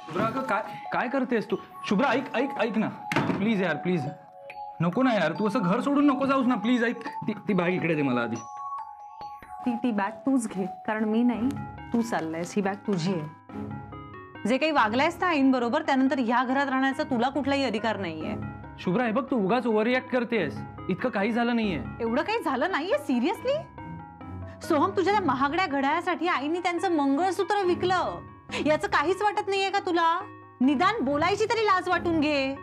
शुभ्रा अगं काय काय करतेस तू? शुभ्रा ऐक ऐक ऐक ना प्लीज यार प्लीज. नको ना यार, तू असं घर सोडून नको जाऊस ना प्लीज. ऐक ती बॅग इकडे दे मला आधी. ती बॅग तूच घे, कारण मी नाही, तू चाललायस. ही बॅग तुझी आहे. जे काही वागलायस ना आईंबरोबर, त्यानंतर ह्या घरात राहण्याचा तुला कुठलाही अधिकार नाहीये. शुभ्रा हे बघ, तू उगाच ओव्हर रिॲक्ट करतेस. इतकं काही झालं नाहीये. एवढं काही झालं नाहीये सिरियसली. सोहम, तुझ्या त्या महागड्या घड्याळासाठी आईने त्यांचं मंगळसूत्र विकलं. याचं काहीच वाटत नाहीये का तुला? निदान बोलायची तरी लाज वाटून घे.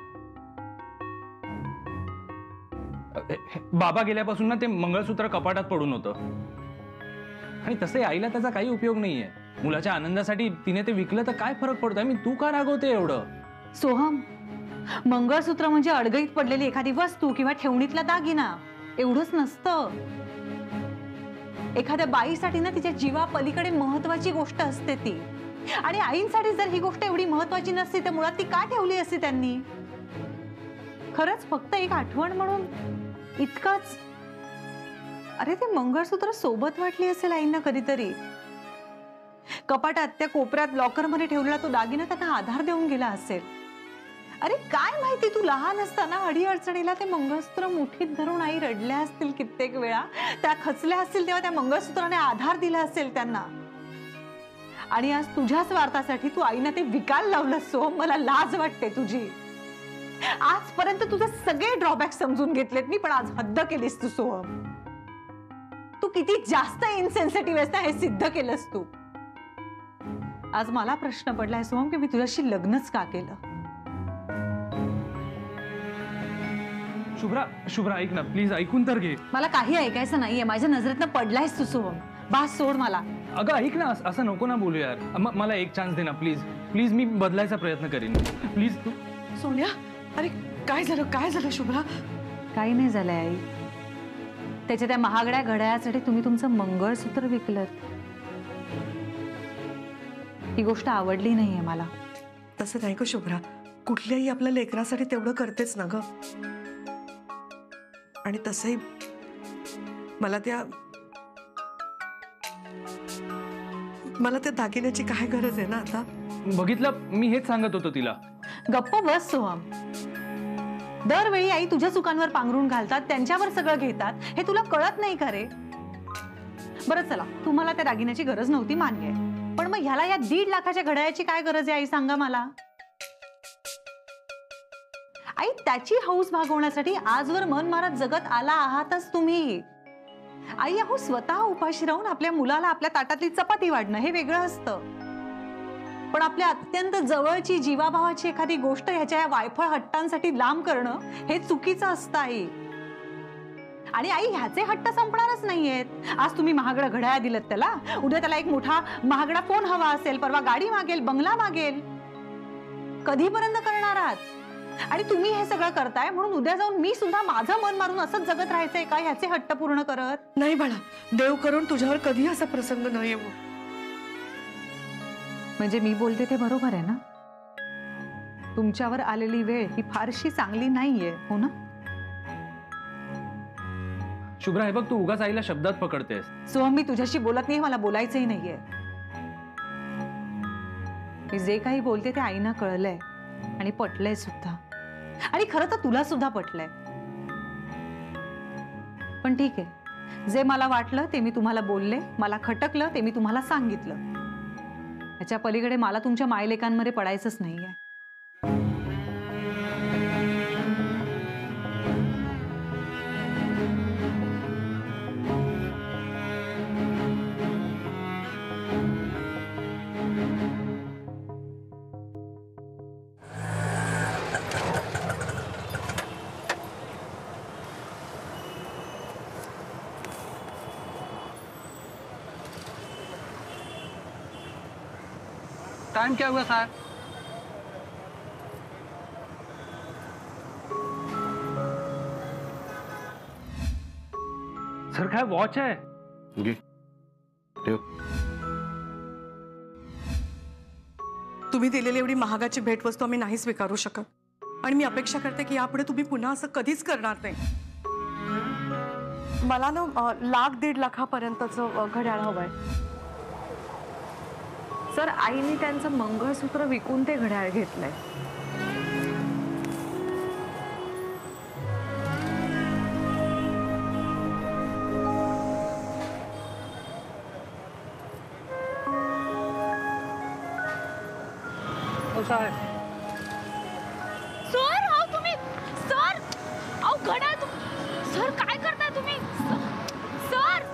बाबा गेल्यापासून ना ते मंगळसूत्र कपाटात पडून होतं. आणि तसे आईला त्याचा काही उपयोग नाहीये. मुलाच्या आनंदासाठी तिने ते विकलं तर काय फरक पडतोय? मी तू का रागवते एवढं? सोहम, मंगळसूत्र म्हणजे अडगळीत पडलेली एखादी वस्तू किंवा ठेवणीतला दागिना, एवढंच नसतं. एखाद्या बाईसाठी ना तिच्या जीवा पलीकडे महत्वाची गोष्ट असते ती. आणि आईंसाठी जर ही गोष्ट एवढी महत्वाची नसती तर मुळात ती का ठेवली असती त्यांनी? खरंच फक्त एक आठवण म्हणून इतकंच. अरे ते मंगळसूत्र सोबत वाटली असेल आईंना कधीतरी. कपाटात त्या कोपऱ्यात लॉकरमध्ये ठेवलेला तो दागिना त्यांना आधार देऊन गेला असेल. अरे काय माहिती, तू लहान असताना अडीअडचणीला ते मंगळसूत्र मुठीत धरून आई रडल्या असतील कित्येक वेळा. त्या खचल्या असतील तेव्हा त्या मंगळसूत्राने आधार दिला असेल त्यांना. आणि आज तुझ्या स्वार्थासाठी तू आईना ते विकायला लावलं. सोहम, मला लाज वाटते तुझी. आजपर्यंत तुझे सगळे ड्रॉबॅक समजून घेतलेत मी, पण आज हद्द केलीस तू सोहम. तू किती जास्त इनसेन्सिटिव्ह आहेस ना हे सिद्ध केलंस तू. आज मला प्रश्न पडलाय सोहम की मी तुझ्याशी लग्नच का केलं? शुभ्रा शुभ्रा ऐक ना प्लीज, ऐकून तर घे. मला काही ऐकायचं नाहीये. माझ्या नजरेतनं पडलायस तू सोहम. बास सोड मला. अगं ऐक ना, असं नको ना बोलू यार. मला एक चान्स दे ना प्लीज प्लीज. मी बदलायचा प्रयत्न करीन प्लीज. सोनिया, अरे काय झालं शुभ्रा? काही नाही झालंय आई. त्याच्या त्या महागड्या घड्याळासाठी तुम्ही तुमचं मंगळसूत्र विकलं. ही गोष्ट आवडली नाहीये मला. तसं नाही ग शुभ्रा, कुठल्याही आपल्या लेकरासाठी तेवढं करतेच ना ग. आणि तसंही मला त्या दागिन्याची काय गरज आहे ना आता? बघितलं, मी हेच सांगत होतो तिला. गप्प बस सोहम. दरवेळी आई तुझ्या चुकांवर पांघरून घालतात, त्यांच्यावर सगळं घेतात, हे तुला कळत नाही का रे? बरं चला, तुम्हाला त्या दागिन्याची गरज नव्हती मान्य आहे, पण मग ह्याला या 1.5 लाखाच्या घड्याळाची काय गरज आहे आई, सांगा मला. आई, त्याची हौस भागवण्यासाठी आजवर मन मारत जगत आला आहातच तुम्ही. आई, अहो स्वतः उपाशी राहून आपल्या मुलाला आपल्या ताटातली चपाती वाढणं हे वेगळं असतं, पण आपल्या अत्यंत जवळची जीवाभावाची एखादी गोष्ट ह्याच्या या वायफळ हट्टांसाठी लांब करणं हे चुकीचं असतं आई. आणि आई, ह्याचे हट्ट संपणारच नाहीयेत. आज तुम्ही महागडं घड्याळ दिलं त्याला, उद्या त्याला एक मोठा महागडा फोन हवा असेल, परवा गाडी मागेल, बंगला मागेल. कधीपर्यंत करणार आहात? आणि तुम्ही हे सगळं करताय म्हणून उद्या जाऊन मी सुद्धा माझं मन मारून असंच जगत राहायचंय का ह्याचे हट्ट पूर्ण करत? नाही बाळा, देव करून तुझ्यावर कधी असा प्रसंग नाही येवो. म्हणजे मी बोलते ते बरोबर आहे ना? तुमच्यावर आलेली वेळ ही फारशी चांगली नाहीये, हो ना? शुभ्रा हे बघ, तू उगाच आईला शब्दात पकडतेस. सोहम, मी तुझ्याशी बोलत नाही, मला बोलायचंही नाहीये. मी जे काही बोलते ते आईना कळलंय आणि पटलंय सुद्धा, आणि खरं तर तुला सुद्धा पटलंय. पण ठीक आहे, जे मला वाटलं ते मी तुम्हाला बोलले, मला खटकलं ते मी तुम्हाला सांगितलं. ह्याच्या पलीकडे मला तुमच्या मायलेकांमध्ये पडायचंच नाहीये. टाइम क्या हुआ साहब? सर काय वॉच आहे? घे ठेव. तुम्ही दिलेली एवढी महागाची भेटवस्तू आम्ही नाही स्वीकारू शकत, आणि मी अपेक्षा करते की यापुढे तुम्ही पुन्हा असं कधीच करणार नाही. मला ना 1,00,000-1.5 लाखापर्यंतचं घड्याळ हवंय. सर आईने त्यांचं मंगळसूत्र विकून ते घड्याळ घेतलंय. सर अहो तुम्ही सर अहो घड्याळ सर काय करताय तुम्ही सर सर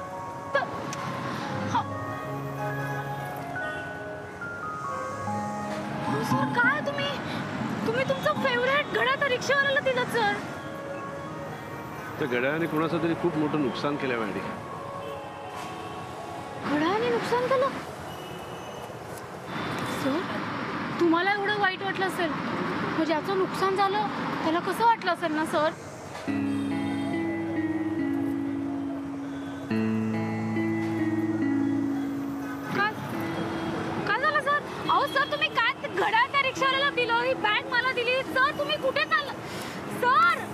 काय तुम्ही तुमचं फेवरेट घड्याळ त्या रिक्षावाल्याला दिलं सर. त्या घड्याळाने कोणाचं तरी खूप मोठं नुकसान केलं मॅडी. घड्याळाने नुकसान केलं सर. तुम्हाला एवढं वाईट वाटलं असेल म्हणजे ज्याचं नुकसान झालं त्याला कसं वाटलं असेल ना सर. काय काय झालं सर. अहो सर तुम्ही काय घड्याळ त्या रिक्षावाल्याला दिलं ही बॅग मला दिली सर. तुम्ही कुठे चाललं सर.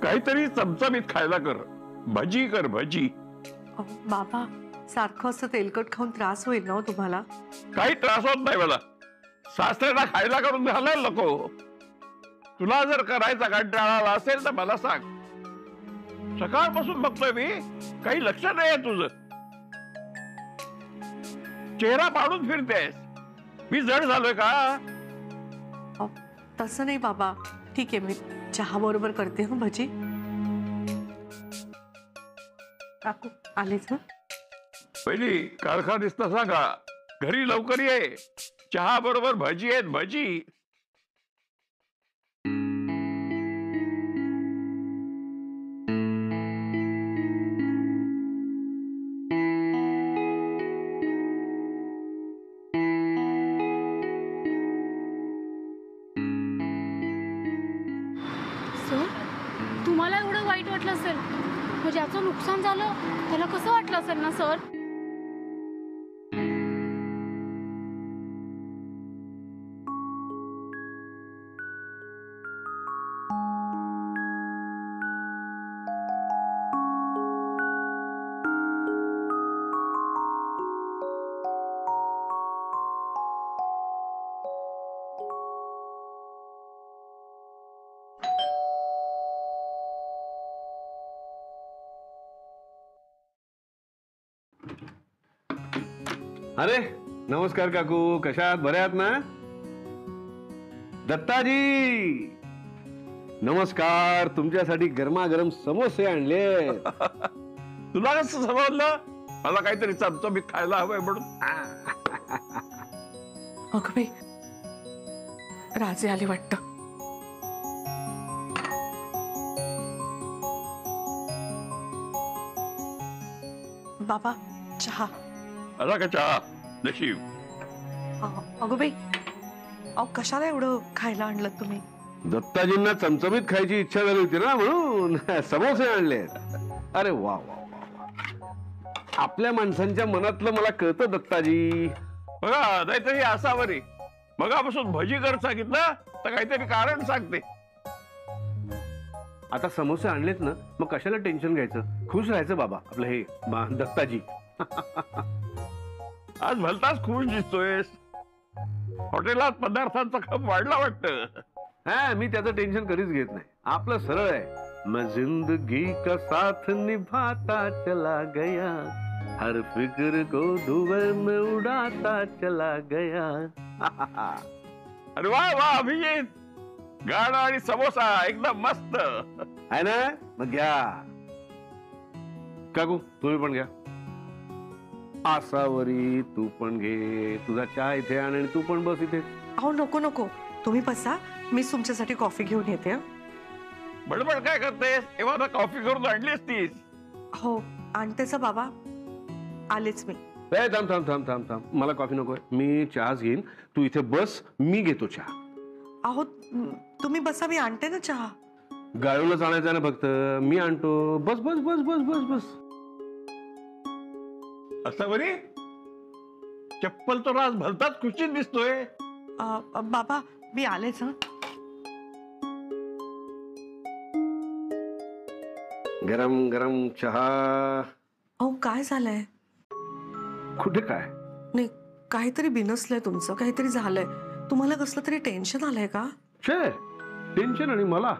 काहीतरी चमचमीत खायला कर. भजी कर भजी. बाबा सारखं असं तेलकट खाऊन त्रास होईल ना हो तुम्हाला. काही त्रास होत नाही मला. सासऱ्याला खायला करून घालायला नको. तुला जर करायचा कंटाळा आला असेल तर मला सांग. सकाळपासून बघतोय मी काही लक्ष नाही आहे तुझं. चेहरा पाडून फिरतेस. मी जड झालोय का. तसं नाही बाबा. ठीक आहे मी चहा बरोबर करते हं भजी. काकू आलेच ना. पहिली कारखानीसनं सांगा घरी लवकर ये. चहा बरोबर भजी आहेत भजी. सर तुम्हाला एवढं वाईट वाटलं असेल म्हणजे ज्याचं नुकसान झालं त्याला कसं वाटलं असेल ना सर. अरे नमस्कार काकू. कशा आहात. बऱ्या आहात ना. दत्ताजी नमस्कार. तुमच्यासाठी गरमागरम समोसे आणले. तुला कसं समजलं मला काहीतरी चमचमीत खायला हवंय म्हणून. अगं बाई राजे आले वाटतं. बाबा चहा. आला का चहा. नशीब. अगं बाई अहो कशाला एवढं खायला आणलं तुम्ही. दत्ताजींना चमचमीत खायची इच्छा झाली होती ना म्हणून समोसे आणले. अरे वा वा वा वा. आपल्या माणसांच्या मनातलं मला कळतं दत्ताजी. बघा नाहीतरी असावरी मगापासून भजी कर सांगितलं तर काहीतरी कारण सांगते. आता समोसे आणलेत ना मग कशाला टेन्शन घ्यायचं. खुश राहायचं बाबा आपलं हे दत्ताजी. आज भलताच खुश दिसतोयस. हॉटेलात पदार्थांचा खप वाढला वाटतं. हा मी त्याचं टेन्शन कधीच घेत नाही. आपलं सरळ आहे. मैं जिंदगी का साथ निभाता चला गया हर फिक्र को धुएं में उड़ाता चला गया. अरे वा वा अभिजित. गाणं आणि समोसा एकदम मस्त आहे ना. मग घ्या काकू तुम्ही पण घ्या. आसावरी तू पण घे. तुझा चहा इथे आण आणि तू पण बस इथे. अहो नको नको तुम्ही बसा. मी तुमच्यासाठी कॉफी घेऊन येते. बडबड काय करतेस. एव्हा कॉफी करून आणलीस तीस. हो आणतेच बाबा. आलेच मी. थांब थांब थांब थांब थांब. मला कॉफी नकोय. मी चहाच घेईन. तू इथे बस. मी घेतो चहा. अहो तुम्ही बसा मी आणते ना चहा. गाळूनच आणायचं ना फक्त. मी आणतो. बस बस बस बस बस बस. असं बरी चप्पल तर आज भलताच खुशीत दिसतोय. बाबा मी आलेच हं. गरम गरम चहा. अहो काय झालंय? कुठे काय? नाही काहीतरी बिनसलंय तुमचं, काहीतरी झालंय. तुम्हाला कसलं तरी टेन्शन आलंय का? छे टेन्शन आणि मला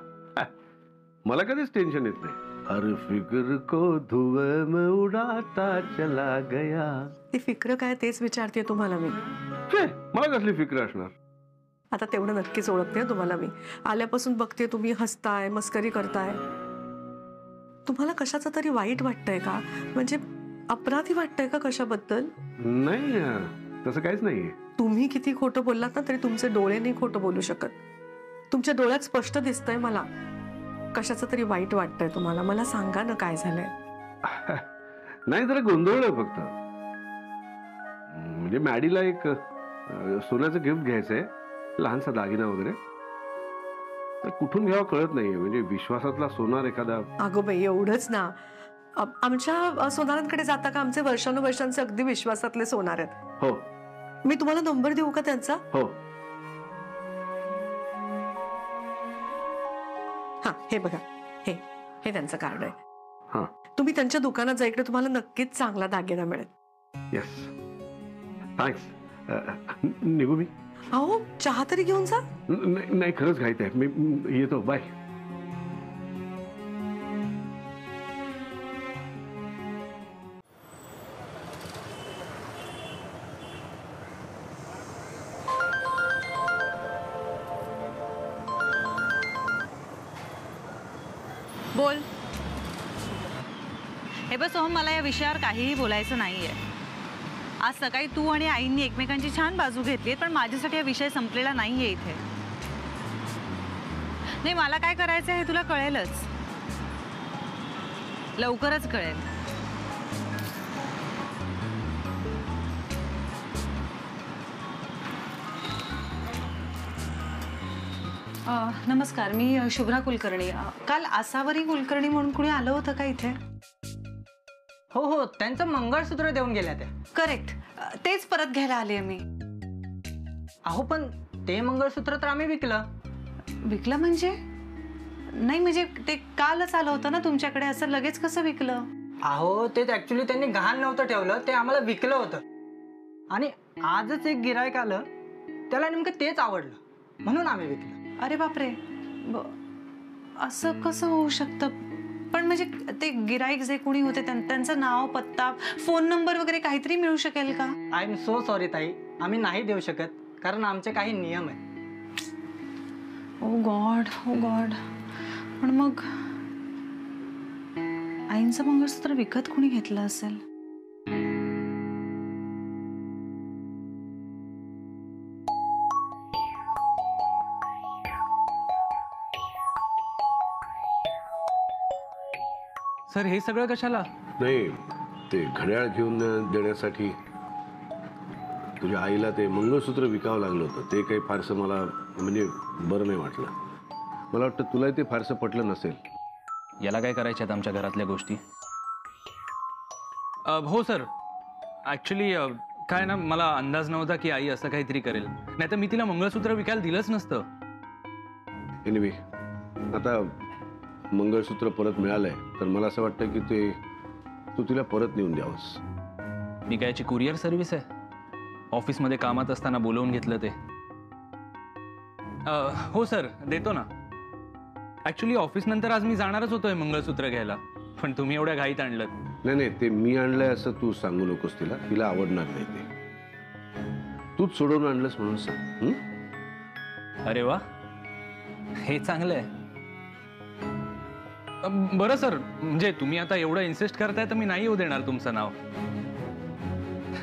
मला कधीच टेन्शन येत नाही. हर फिक्र को धुएं में उड़ाता चला गया. ती फिक्र काय तेच विचारते तुम्हाला मी. छे मला कसली फिक्र असणार? आता तेवढं नक्कीच ओळखते तुम्हाला मी. आल्यापासून बघते तुम्ही हसताय, मस्करी करताय. तुम्हाला कशाचं तरी वाईट वाटतंय का? म्हणजे अपराधी वाटतंय का कशाबद्दल? नाही तसं काहीच नाहीये. तुम्ही किती खोटं बोललात ना तरी तुमचे डोळे नाही खोटं बोलू शकत. तुमच्या डोळ्यात स्पष्ट दिसतंय मला कशाचं तरी वाईट वाटतंय तुम्हाला. मला सांगा ना काय झालंय? नाही जरा गोंधळलोय फक्त. म्हणजे मॅडीला एक सोन्याचं गिफ्ट घ्यायचंय, लहानसा दागिना वगैरे. तर कुठून घ्यावं कळत नाहीये. म्हणजे विश्वासातला सोनार एखादा. अगो बाई एवढंच ना. आमच्या सोनारांकडे जाता का? आमचे वर्षानुवर्षांचे अगदी विश्वासातले सोनार आहेत. हो मी तुम्हाला नंबर देऊ का त्यांचा? हो. हा हे बघा, हे हे त्यांचं कार्ड आहे. हा तुम्ही त्यांच्या दुकानात जा, इकडे तुम्हाला नक्कीच चांगला दागिना मिळेल. Yes thanks. निघू मी? अहो चहा तरी घेऊन जा. नाही खरंच घाईत आहे. मी येतो. बाय. बोल. हे बस सोहम, मला या विषयावर काहीही बोलायचं नाहीये. आज सकाळी तू आणि आईंनी एकमेकांची छान बाजू घेतली, पण माझ्यासाठी हा विषय संपलेला नाहीये इथे. नाही मला काय करायचं हे तुला कळेलच, लवकरच कळेल. नमस्कार, मी शुभ्रा कुलकर्णी. काल आसावरी कुलकर्णी म्हणून कुणी आलं होतं का इथे? हो हो, त्यांचं मंगळसूत्र देऊन गेल्या त्या. करेक्ट, तेच परत घ्यायला आले मी. अहो पण ते मंगळसूत्र तर आम्ही विकलं. विकलं म्हणजे? नाही म्हणजे ते कालच आलं होतं ना तुमच्याकडे, असं लगेच कसं विकलं? अहो ते ऍक्च्युली त्यांनी गहाण नव्हतं ठेवलं, ते आम्हाला विकलं होतं. आणि आजच एक गिरायक आलं, त्याला नेमकं तेच आवडलं म्हणून आम्ही विकलं. अरे बापरे, असं कसं होऊ शकतं? पण म्हणजे ते गिराईक जे कोणी होते त्यांचं नाव, पत्ता, फोन नंबर वगैरे काहीतरी मिळू शकेल का? आय एम सो सॉरी ताई, आम्ही नाही देऊ शकत कारण आमचे काही नियम आहेत. ओ गॉड, ओ गॉड. पण मग आईंचं मंगळसूत्र विकत कोणी घेतलं असेल? सर हे सगळं कशाला? नाही ते घड्याळ घेऊन देण्यासाठी तुझ्या आईला ते मंगळसूत्र विकावं लागलं होतं. ते काही फारसं मला म्हणजे बरं नाही वाटलं. मला वाटतं तुलाही ते फारसं पटलं नसेल. याला काय करायच्या आहेत आमच्या घरातल्या गोष्टी? हो सर, ॲक्च्युली काय ना, मला अंदाज नव्हता की आई असं काहीतरी करेल, नाही तर मी तिला मंगळसूत्र विकायला दिलंच नसतं. एनिवे आता मंगळसूत्र परत मिळालंय तर मला असं वाटतं की ते तू तिला परत नेऊन द्यावंस. मी काय याची कुरिअर सर्व्हिस आहे? ऑफिसमध्ये कामात असताना बोलवून घेतलं ते. हो सर, देतो ना. ॲक्च्युली ऑफिस नंतर आज मी जाणारच होतोय मंगळसूत्र घ्यायला, पण तुम्ही एवढ्या घाईत आणलं. नाही नाही, ते मी आणलंय असं तू सांगू नकोस तिला. तिला आवडणार नाही ते. तूच सोडवून आणलंस म्हणून सांग. अरे वा, हे चांगलं आहे. बरं सर, म्हणजे तुम्ही आता एवढं इन्सिस्ट करताय तर मी नाही येऊ देणार तुमचं नाव.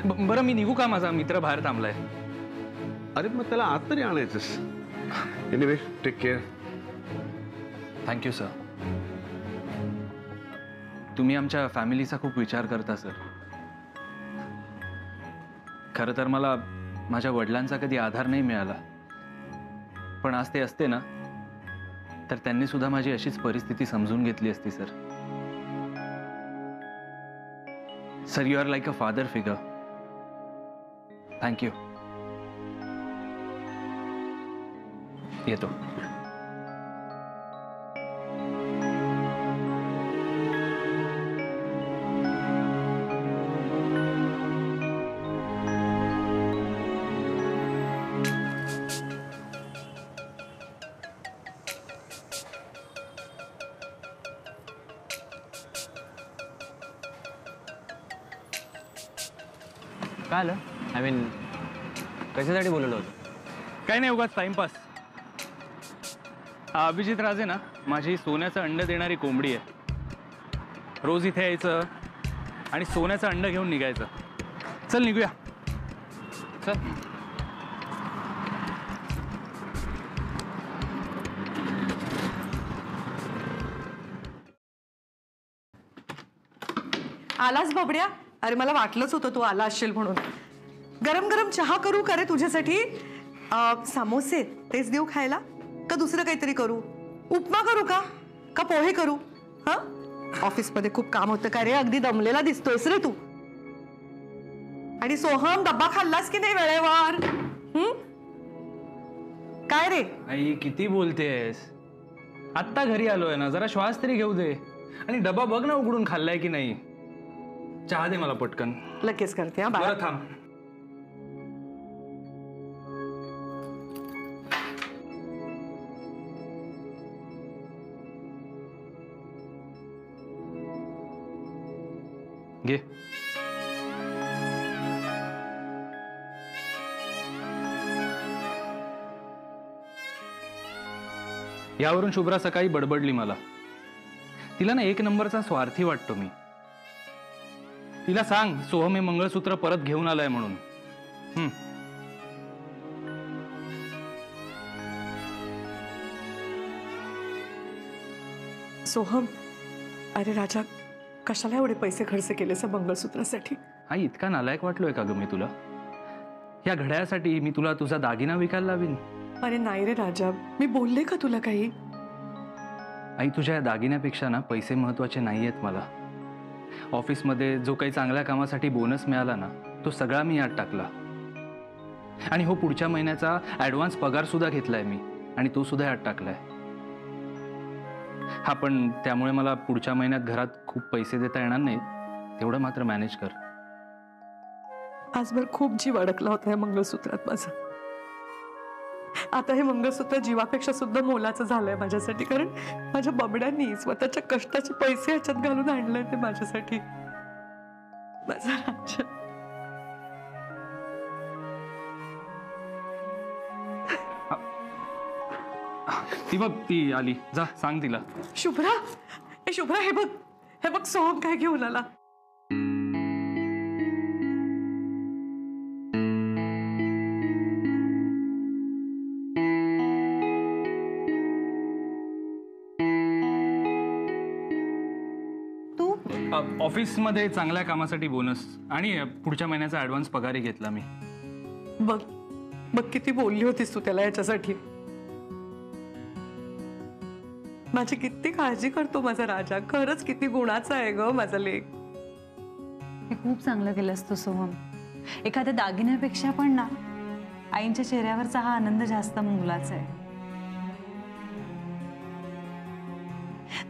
बरं मी निघू का? माझा मित्र बाहेर थांबलाय. अरे मग त्याला आत तरी आणायचंस. Anyway take care. Thank you sir. तुम्ही आमच्या फॅमिलीचा खूप विचार करता सर. खरं तर मला माझ्या वडिलांचा कधी आधार नाही मिळाला, पण आज ते असते ना तर त्यांनी सुद्धा माझी अशीच परिस्थिती समजून घेतली असती sir. Sir, you are like a father figure. Thank you. येतो. काय आलं? आय मीन कशासाठी बोलवलं होतं? काही नाही, उगाच टाइमपास. हा अभिजित राजे ना, माझी सोन्याचं अंड देणारी कोंबडी आहे. रोज इथे यायचं आणि सोन्याचं अंड घेऊन निघायचं. चल निघूया. चल. आलास बाबड्या? अरे मला वाटलंच होतं तू आला असशील म्हणून. गरम गरम चहा करू का रे तुझ्यासाठी? समोसे तेच देऊ खायला का दुसरं काहीतरी करू? उपमा करू का पोहे करू? हा, ऑफिसमध्ये खूप काम होतं का रे? अगदी दमलेला दिसतोयस रे तू. आणि सोहम, डब्बा खाल्लास की नाही वेळेवर? काय रे? आई किती बोलतेस? आत्ता घरी आलोय ना, जरा श्वास तरी घेऊ दे. आणि डबा बघ ना उघडून खाल्लाय की नाही. चहा दे मला पटकन. लगेच करते. हा बरं थांब. घे. यावरून शुभ्रा सकाळी बडबडली मला. तिला ना एक नंबरचा स्वार्थी वाटतो मी. तिला सांग सोहम हे मंगळसूत्र परत घेऊन आलाय म्हणून. सोहम, अरे राजा, कशाला एवढे पैसे खर्च केलेस मंगळसूत्रासाठी? आई इतका नालायक वाटलोय का ग मी तुला? या घड्याळासाठी मी तुला तुझा दागिना विकायला लावीन? अरे नाही रे राजा, मी बोलले का तुला काही? आई तुझ्या या दागिन्यापेक्षा ना पैसे महत्वाचे नाही आहेत मला. ऑफिसमध्ये जो काही चांगल्या कामासाठी बोनस मिळाला ना, तो सगळा मी यात टाकला. आणि हो, पुढच्या महिन्याचा ॲडव्हान्स पगार सुद्धा घेतलाय मी आणि तो सुद्धा यात टाकलाय. हा, पण त्यामुळे मला पुढच्या महिन्यात घरात खूप पैसे देता येणार नाहीत. तेवढं मात्र मॅनेज कर. आजभर खूप जीव अडकला होता या मंगळसूत्रात माझा. आता हे मंगळसूत्र जीवापेक्षा सुद्धा मोलाचं झालंय माझ्यासाठी. कारण माझ्या बबड्यांनी स्वतःच्या कष्टाचे पैसे ह्याच्यात घालून आणले ते माझ्यासाठी. माझा राजा. ती बघ, ती आली. जा सांग तिला. शुभ्रा, शुभ्रा, हे बघ सोहम काय घेऊन आला. ऑफिसमध्ये चांगल्या कामासाठी बोनस आणि पुढच्या महिन्याचा ॲडव्हान्स पगारही घेतला मी. बघ किती बोलली होतीस तू त्याला याच्यासाठी. माझी किती काळजी करतो माझा राजा. खरंच किती गुणाचा आहे ग माझा लेक. हे खूप चांगलं केलंस तू सोहम. एखाद्या दागिन्यापेक्षा पण ना आईंच्या चेहऱ्यावरचा हा आनंद जास्त मोलाचा आहे.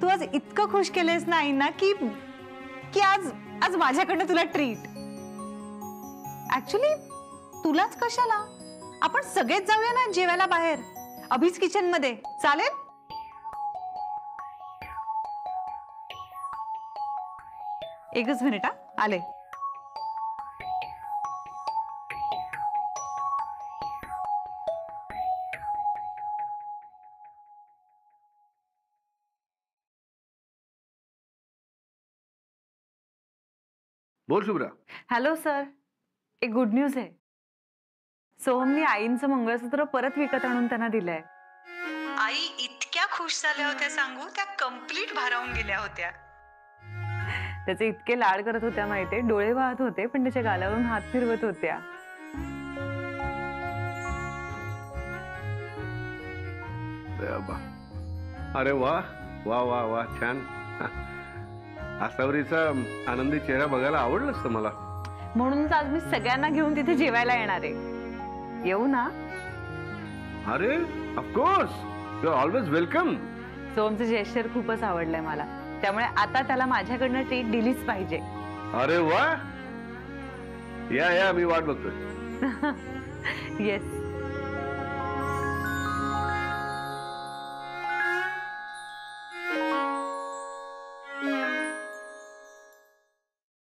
तू आज इतकं खुश केलंयस ना आईंना की आज माझ्याकडनं तुला ट्रीट. ऍक्च्युली तुलाच कशाला, आपण सगळेच जाऊया ना जेवायला बाहेर, अभिज किचन मध्ये. चालेल? एकच मिनिट, आले. बोल शुभ्रा. हॅलो सर, एक गुड न्यूज आहे. सोहमनी आईंचं मंगळसूत्र परत विकत आणून त्यांना दिलंय. आई इतक्या खुश झाल्या होत्या सांगू, त्या कंप्लीट भारावून गेल्या होत्या. त्याचे इतके लाड करत होत्या माहितीये, डोळे वाहत होते पण त्याच्या गालावरून हात फिरवत होत्या. अरे वा वा वा वा, छान. आसावरीचा आनंदी चेहरा बघायला आवडलाच तर मला. म्हणूनच आज मी सगळ्यांना घेऊन तिथे जेवायला येणार आहे. येऊ ना? अरे of course, you are always welcome. सोमचं जेस्चर खूपच आवडलंय मला, त्यामुळे आता त्याला माझ्याकडनं ट्रीट दिलीच पाहिजे. अरे वा, या मी वाट बघतोय. येस.